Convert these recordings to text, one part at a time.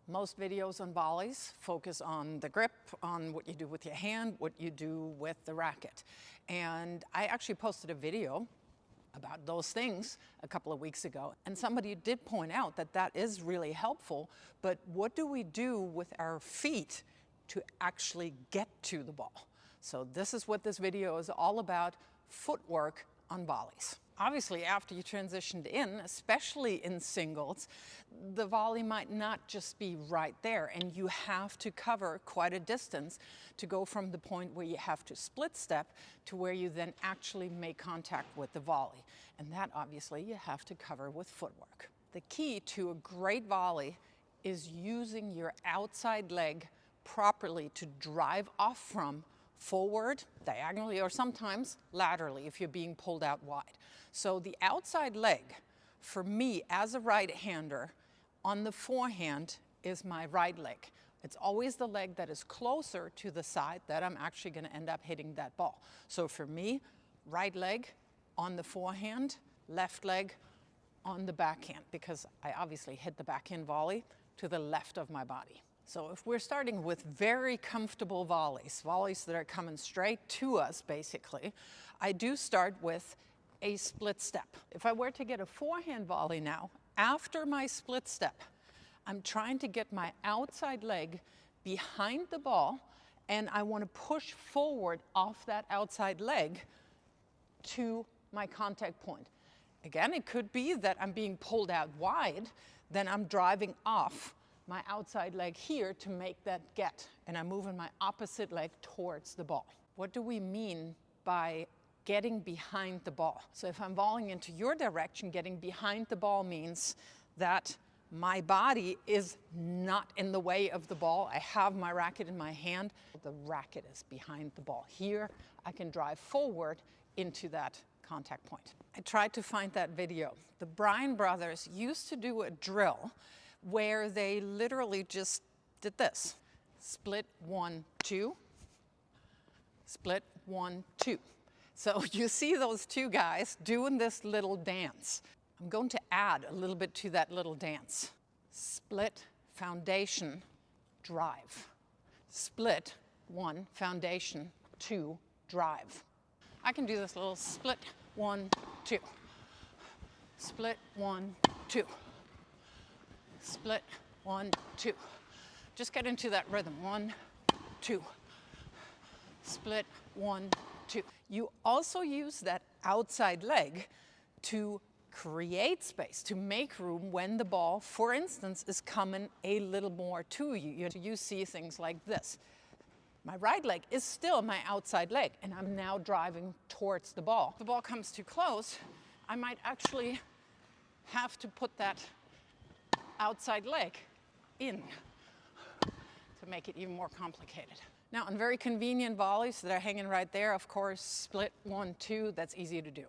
Most videos on volleys focus on the grip, on what you do with your hand, what you do with the racket. And I actually posted a video about those things a couple of weeks ago. And somebody did point out that that is really helpful, but what do we do with our feet to actually get to the ball? So this is what this video is all about, footwork on volleys. Obviously, after you transitioned in, especially in singles, the volley might not just be right there, and you have to cover quite a distance to go from the point where you have to split step to where you then actually make contact with the volley. And that obviously you have to cover with footwork. The key to a great volley is using your outside leg properly to drive off from forward, diagonally, or sometimes laterally if you're being pulled out wide. So the outside leg, for me as a right-hander, on the forehand is my right leg. It's always the leg that is closer to the side that I'm actually going to end up hitting that ball. So for me, right leg on the forehand, left leg on the backhand, because I obviously hit the backhand volley to the left of my body. So if we're starting with very comfortable volleys, volleys that are coming straight to us basically, I do start with a split step. If I were to get a forehand volley now, after my split step, I'm trying to get my outside leg behind the ball, and I want to push forward off that outside leg to my contact point. Again, it could be that I'm being pulled out wide, then I'm driving off my outside leg here to make that get, and I'm moving my opposite leg towards the ball. What do we mean by getting behind the ball? So if I'm volleying into your direction, getting behind the ball means that my body is not in the way of the ball. I have my racket in my hand. The racket is behind the ball. Here, I can drive forward into that contact point. I tried to find that video. The Bryan brothers used to do a drill where they literally just did this. Split 1, 2, split 1, 2. So you see those two guys doing this little dance. I'm going to add a little bit to that little dance. Split, foundation, drive. Split, 1, foundation, 2, drive. I can do this little split, 1, 2. Split, 1, 2. Split, 1, 2. Just get into that rhythm. 1, 2. Split, 1, 2. You also use that outside leg to create space, to make room when the ball, for instance, is coming a little more to you. You see things like this. My right leg is still my outside leg, and I'm now driving towards the ball. If the ball comes too close, I might actually have to put that outside leg in to make it even more complicated. Now, on very convenient volleys that are hanging right there, of course, split 1, 2, that's easy to do.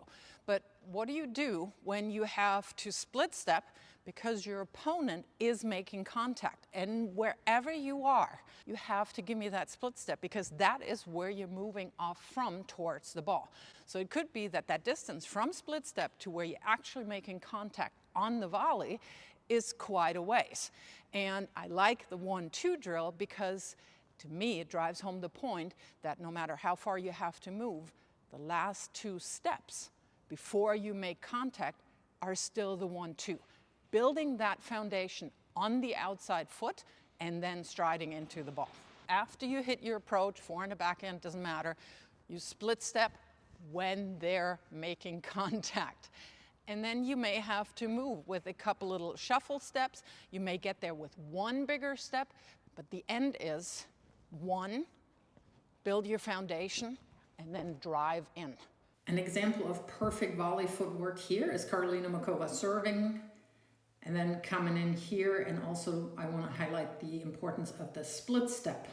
But what do you do when you have to split step because your opponent is making contact? And wherever you are, you have to give me that split step, because that is where you're moving off from towards the ball. So it could be that that distance from split step to where you're actually making contact on the volley is quite a ways. And I like the 1, 2 drill because to me, it drives home the point that no matter how far you have to move, the last 2 steps before you make contact are still the 1, 2. Building that foundation on the outside foot and then striding into the ball. After you hit your approach, forehand or backhand, doesn't matter, you split step when they're making contact. And then you may have to move with a couple little shuffle steps. You may get there with 1 bigger step, but the end is 1, build your foundation, and then drive in. An example of perfect volley footwork here is Karolina Muchova serving and then coming in here, and also I want to highlight the importance of the split step.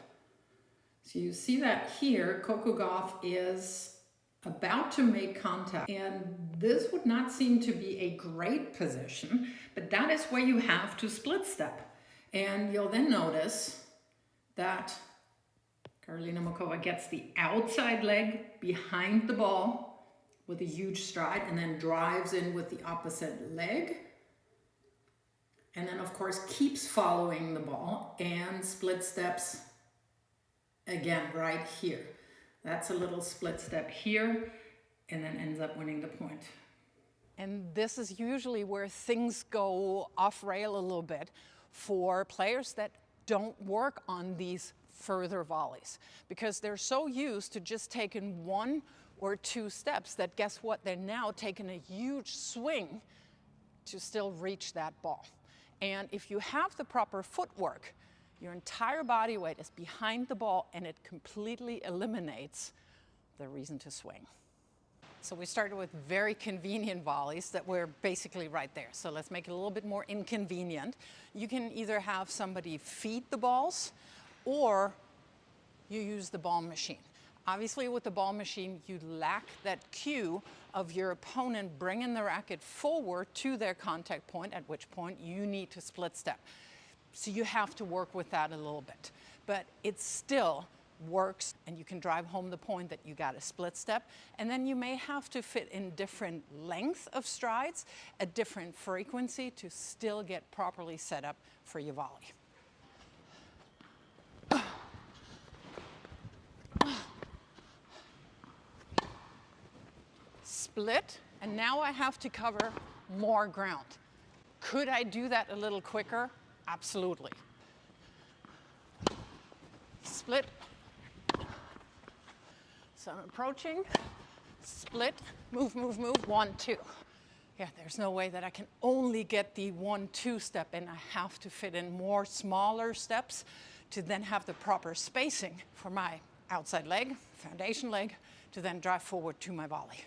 So you see that here, Coco Gauff is about to make contact, and this would not seem to be a great position, but that is where you have to split step. And you'll then notice that Karolina Muchova gets the outside leg behind the ball with a huge stride and then drives in with the opposite leg. And then of course keeps following the ball split steps again right here. That's a little split step here, and then ends up winning the point. And this is usually where things go off rail a little bit for players that don't work on these further volleys, because they're so used to just taking 1 or 2 steps that, guess what, they're now taking a huge swing to still reach that ball. And if you have the proper footwork, your entire body weight is behind the ball, and it completely eliminates the reason to swing. So we started with very convenient volleys that were basically right there. So let's make it a little bit more inconvenient. You can either have somebody feed the balls, or you use the ball machine. Obviously, with the ball machine, you lack that cue of your opponent bringing the racket forward to their contact point, at which point you need to split step. So you have to work with that a little bit. But it still works, and you can drive home the point that you got a split step. And then you may have to fit in different length of strides, a different frequency to still get properly set up for your volley. Split, and now I have to cover more ground. Could I do that a little quicker? Absolutely. Split. So I'm approaching, split, move, move, move, 1, 2. Yeah, there's no way that I can only get the 1, 2 step in. I have to fit in more smaller steps to then have the proper spacing for my outside leg, foundation leg, to then drive forward to my volley.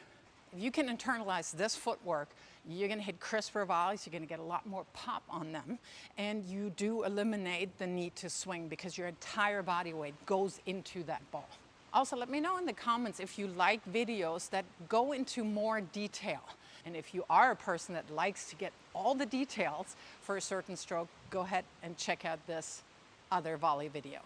If you can internalize this footwork, you're gonna hit crisper volleys, you're gonna get a lot more pop on them, and you do eliminate the need to swing because your entire body weight goes into that ball. Also, let me know in the comments if you like videos that go into more detail. And if you are a person that likes to get all the details for a certain stroke, go ahead and check out this other volley video.